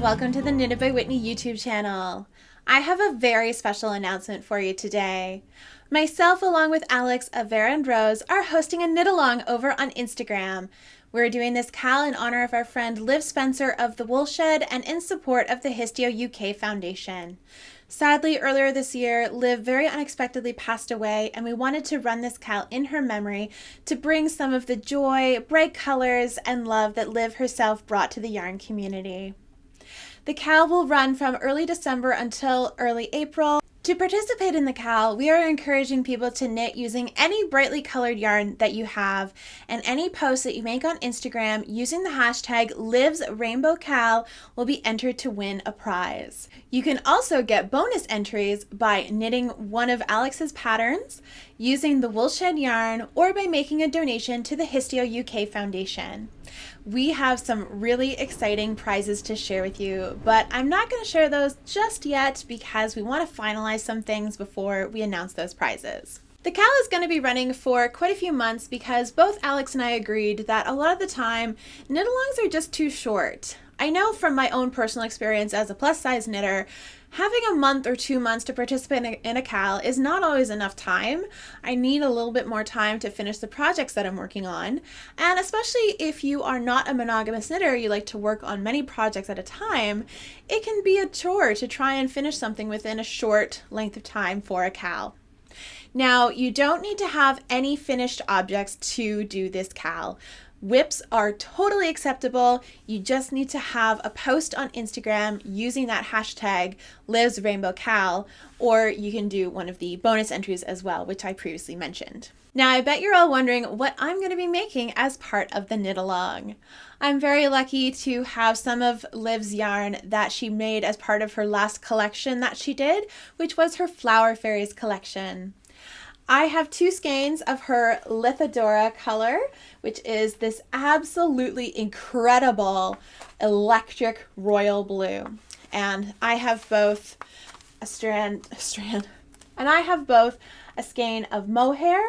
welcome to the Knitted by Whitney YouTube channel. I have a very special announcement for you today. Myself, along with Aleks of Vera and Rose, are hosting a knit-along over on Instagram. We're doing this KAL in honor of our friend Liv Spencer of the Woolshed and in support of the Histio UK Foundation. Sadly, earlier this year, Liv very unexpectedly passed away, and we wanted to run this KAL in her memory to bring some of the joy, bright colors, and love that Liv herself brought to the yarn community. The KAL will run from early December until early April. To participate in the KAL, we are encouraging people to knit using any brightly colored yarn that you have, and any post that you make on Instagram using the hashtag LivsRainbowKAL will be entered to win a prize. You can also get bonus entries by knitting one of Alex's patterns, using the Woolshed yarn, or by making a donation to the Histio UK Foundation. We have some really exciting prizes to share with you, but I'm not going to share those just yet because we want to finalize some things before we announce those prizes. The KAL is going to be running for quite a few months because both Aleks and I agreed that a lot of the time knit-alongs are just too short. I know from my own personal experience as a plus-size knitter, having a month or 2 months to participate in a KAL is not always enough time. I need a little bit more time to finish the projects that I'm working on. And especially if you are not a monogamous knitter, you like to work on many projects at a time, it can be a chore to try and finish something within a short length of time for a KAL. Now, you don't need to have any finished objects to do this KAL. WIPs are totally acceptable. You just need to have a post on Instagram using that hashtag LivsRainbowKAL, or you can do one of the bonus entries as well, which I previously mentioned. Now, I bet you're all wondering what I'm going to be making as part of the knit-along. I'm very lucky to have some of Liv's yarn that she made as part of her last collection that she did, which was her Flower Fairies collection. I have 2 skeins of her Lithadora color, which is this absolutely incredible electric royal blue. And I have both a skein of mohair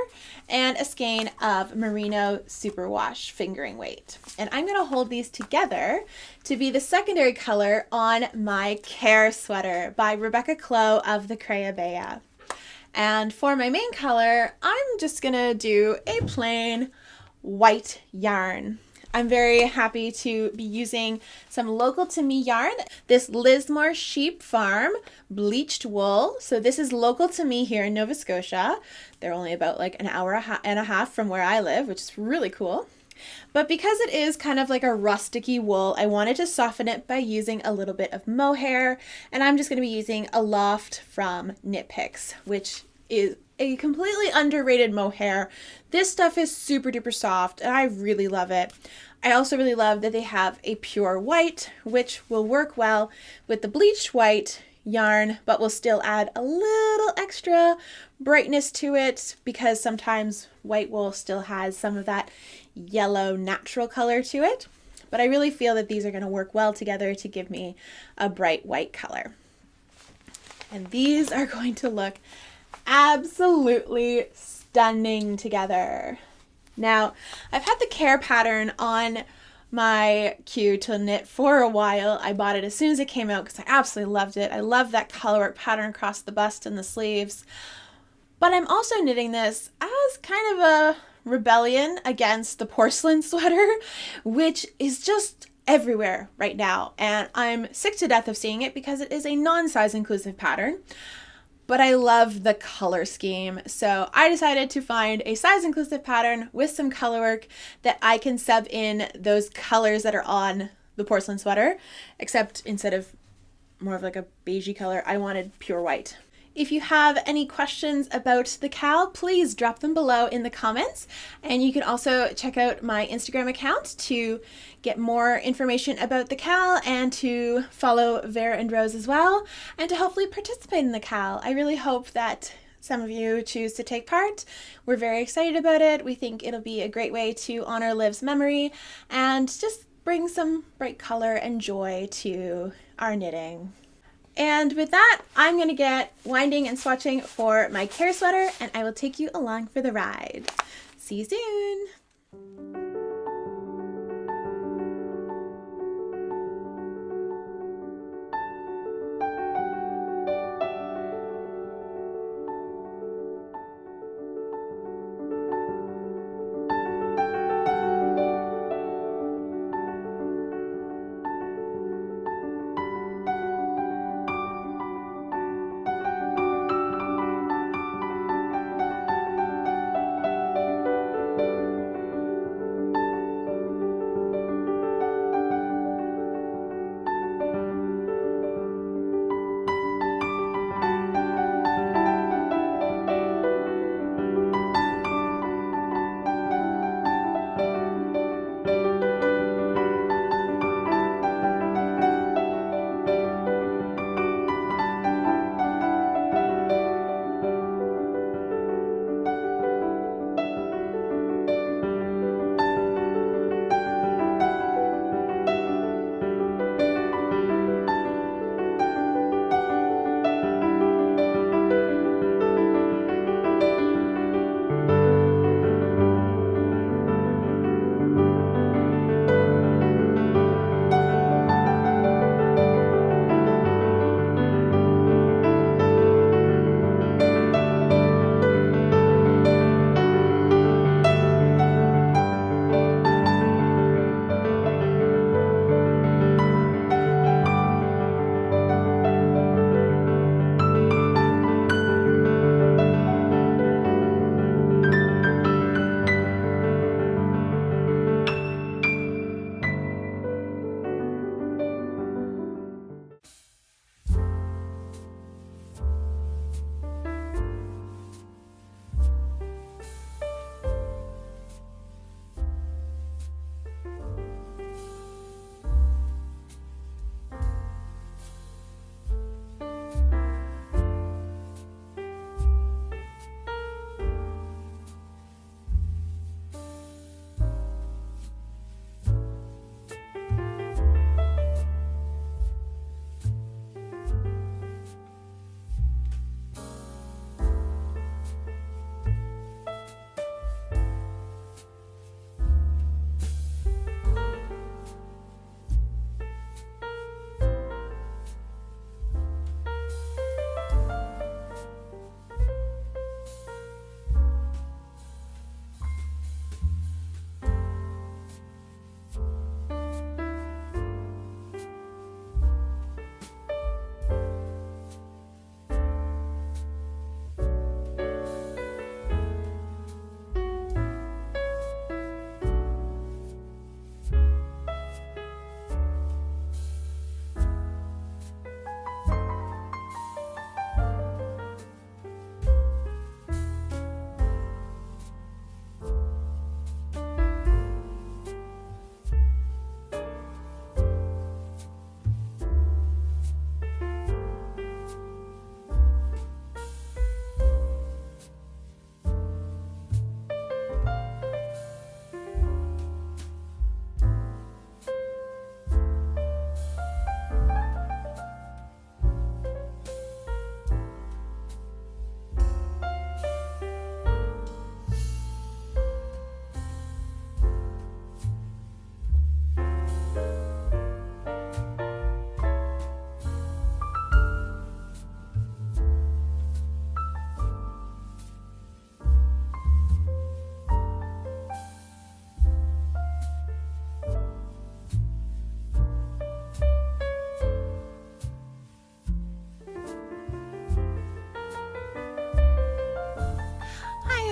and a skein of merino superwash fingering weight. And I'm going to hold these together to be the secondary color on my Kerr Sweater by Rebecca Clow of the Crochet. And for my main color, I'm just gonna do a plain white yarn. I'm very happy to be using some local to me yarn, this Lismore Sheep Farm bleached wool. So this is local to me here in Nova Scotia. They're only about like an hour and a half from where I live, which is really cool. But because it is kind of like a rusticy wool, I wanted to soften it by using a little bit of mohair, and I'm just going to be using a loft from Knit Picks, which is a completely underrated mohair. This stuff is super duper soft and I really love it. I also really love that they have a pure white, which will work well with the bleached white yarn, but will still add a little extra brightness to it because sometimes white wool still has some of that yellow natural color to it. But I really feel that these are going to work well together to give me a bright white color. And these are going to look absolutely stunning together. Now, I've had the Kerr pattern on my queue to knit for a while. I bought it as soon as it came out because I absolutely loved it. I love that colorwork pattern across the bust and the sleeves. But I'm also knitting this as kind of a rebellion against the porcelain sweater, which is just everywhere right now. And I'm sick to death of seeing it because it is a non-size inclusive pattern. But I love the color scheme, so I decided to find a size inclusive pattern with some color work that I can sub in those colors that are on the porcelain sweater, except instead of more of like a beigey color, I wanted pure white. If you have any questions about the KAL, please drop them below in the comments. And you can also check out my Instagram account to get more information about the KAL and to follow Vera and Rose as well, and to hopefully participate in the KAL. I really hope that some of you choose to take part. We're very excited about it. We think it'll be a great way to honor Liv's memory and just bring some bright color and joy to our knitting. And with that, I'm going to get winding and swatching for my Kerr Sweater, and I will take you along for the ride. See you soon!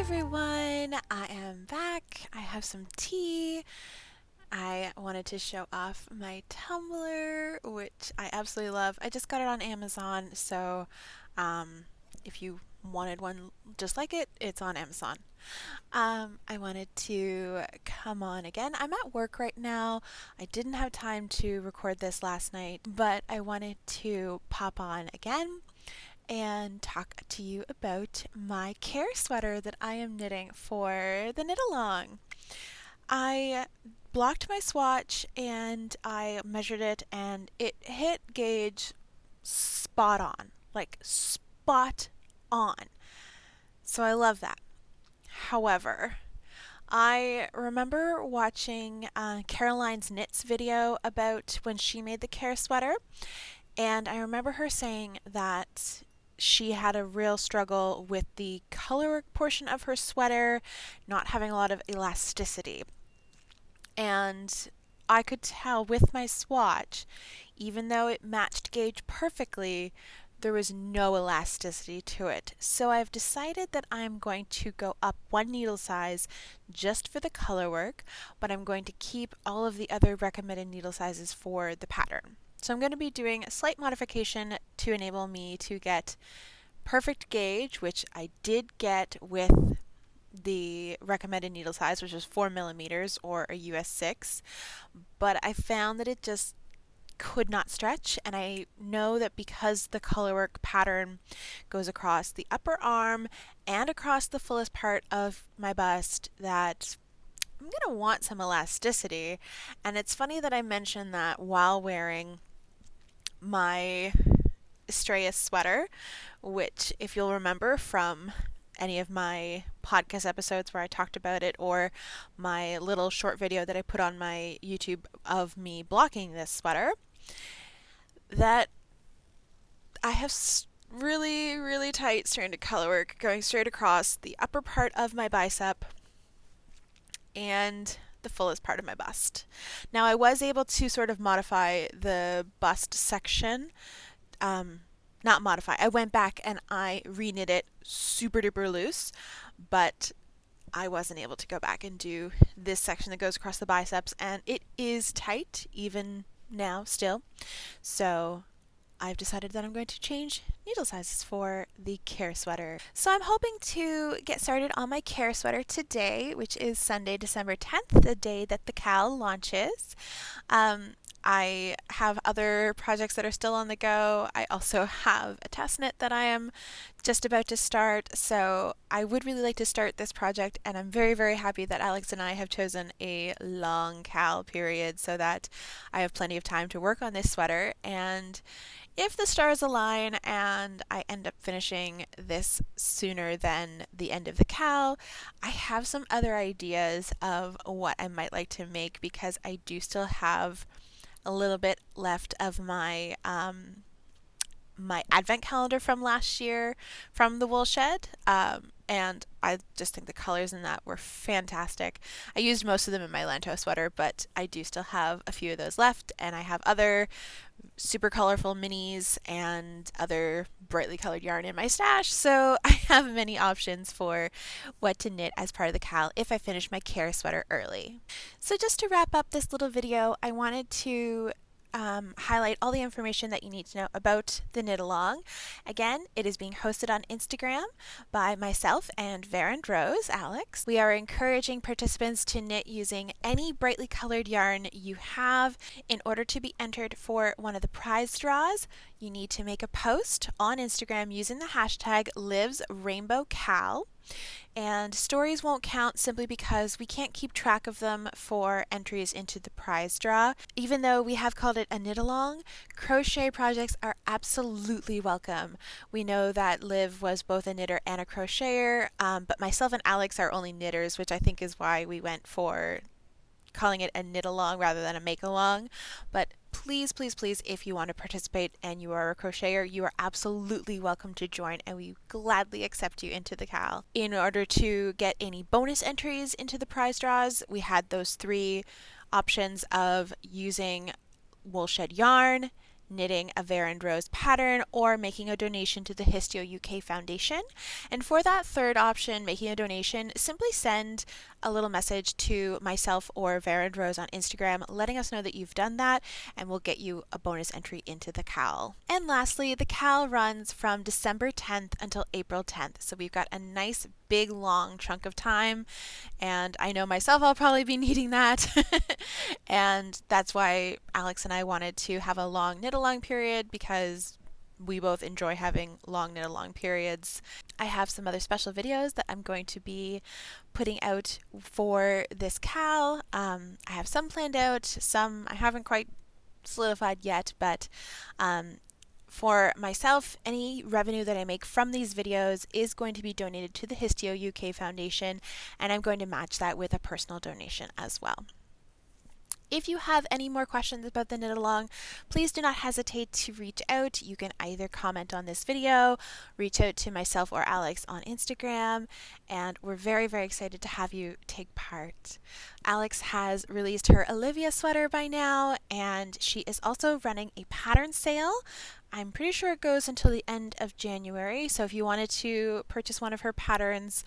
everyone, I am back. I have some tea. I wanted to show off my tumbler, which I absolutely love. I just got it on Amazon, so if you wanted one just like it, it's on Amazon. I wanted to come on again. I'm at work right now. I didn't have time to record this last night, but I wanted to pop on again and talk to you about my Kerr sweater that I am knitting for the knit along. I blocked my swatch and I measured it and it hit gauge spot on, like spot on. So I love that. However, I remember watching Caroline's Knits video about when she made the Kerr sweater, and I remember her saying that she had a real struggle with the colorwork portion of her sweater not having a lot of elasticity. And I could tell with my swatch, even though it matched gauge perfectly, there was no elasticity to it. So I've decided that I'm going to go up one needle size just for the colorwork, but I'm going to keep all of the other recommended needle sizes for the pattern. So I'm going to be doing a slight modification to enable me to get perfect gauge, which I did get with the recommended needle size, which was 4 millimeters or a US 6, but I found that it just could not stretch, and I know that because the colorwork pattern goes across the upper arm and across the fullest part of my bust, that I'm going to want some elasticity. And it's funny that I mentioned that while wearing my Estrella sweater, which, if you'll remember from any of my podcast episodes where I talked about it, or my little short video that I put on my YouTube of me blocking this sweater, that I have really, really tight stranded colorwork going straight across the upper part of my bicep and the fullest part of my bust. Now, I was able to sort of modify the bust section. Not modify. I went back and I re-knit it super duper loose, but I wasn't able to go back and do this section that goes across the biceps, and it is tight even now still. So I've decided that I'm going to change needle sizes for the Kerr sweater. So I'm hoping to get started on my Kerr sweater today, which is Sunday, December 10th, the day that the KAL launches. I have other projects that are still on the go. I also have a test knit that I am just about to start, so I would really like to start this project, and I'm very, very happy that Aleks and I have chosen a long KAL period so that I have plenty of time to work on this sweater. And if the stars align and I end up finishing this sooner than the end of the KAL, I have some other ideas of what I might like to make, because I do still have a little bit left of my my advent calendar from last year from the wool shed, and I just think the colors in that were fantastic. I used most of them in my Lento sweater, but I do still have a few of those left, and I have other super colorful minis and other brightly colored yarn in my stash, so I have many options for what to knit as part of the KAL if I finish my Kerr sweater early. So just to wrap up this little video, I wanted to highlight all the information that you need to know about the knit along. Again, it is being hosted on Instagram by myself and Vera and Rose, Aleks. We are encouraging participants to knit using any brightly colored yarn you have. In order to be entered for one of the prize draws, you need to make a post on Instagram using the hashtag #LivesRainbowKal. And stories won't count simply because we can't keep track of them for entries into the prize draw. Even though we have called it a knit along, crochet projects are absolutely welcome. We know that Liv was both a knitter and a crocheter, but myself and Aleks are only knitters, which I think is why we went for calling it a knit along rather than a make along. But please, please, please, if you want to participate and you are a crocheter, you are absolutely welcome to join, and we gladly accept you into the KAL. In order to get any bonus entries into the prize draws, we had those three options of using wool shed yarn, knitting a Vera and Rose pattern or making a donation to the Histio UK Foundation. And for that third option, making a donation, simply send a little message to myself or Vera and Rose on Instagram letting us know that you've done that, and we'll get you a bonus entry into the KAL. And lastly, the KAL runs from December 10th until April 10th. So we've got a nice big long chunk of time, and I know myself I'll probably be needing that. And that's why Aleks and I wanted to have a long knit along period, because we both enjoy having long knit along periods. I have some other special videos that I'm going to be putting out for this KAL. I have some planned out, some I haven't quite solidified yet, but for myself, any revenue that I make from these videos is going to be donated to the Histio UK Foundation, and I'm going to match that with a personal donation as well. If you have any more questions about the knit along, please do not hesitate to reach out. You can either comment on this video, reach out to myself or Aleks on Instagram, and we're very, very excited to have you take part. Aleks has released her Oliwia sweater by now, and she is also running a pattern sale. I'm pretty sure it goes until the end of January, so if you wanted to purchase one of her patterns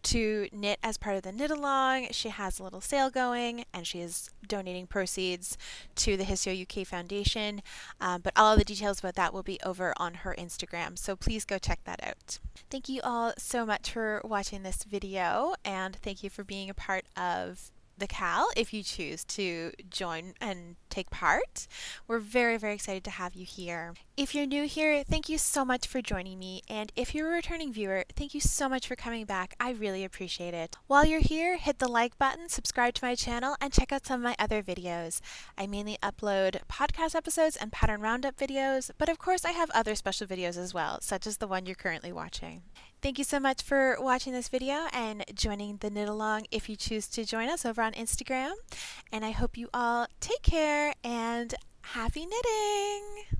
to knit as part of the knit along, she has a little sale going, and she is donating proceeds to the Histio UK Foundation. But all of the details about that will be over on her Instagram, so please go check that out. Thank you all so much for watching this video, and thank you for being a part of the KAL if you choose to join and take part. We're very, very excited to have you here. If you're new here, thank you so much for joining me, and if you're a returning viewer, thank you so much for coming back. I really appreciate it. While you're here, hit the like button, subscribe to my channel, and check out some of my other videos. I mainly upload podcast episodes and pattern roundup videos, but of course I have other special videos as well, such as the one you're currently watching. Thank you so much for watching this video and joining the knit along if you choose to join us over on Instagram. And I hope you all take care and happy knitting!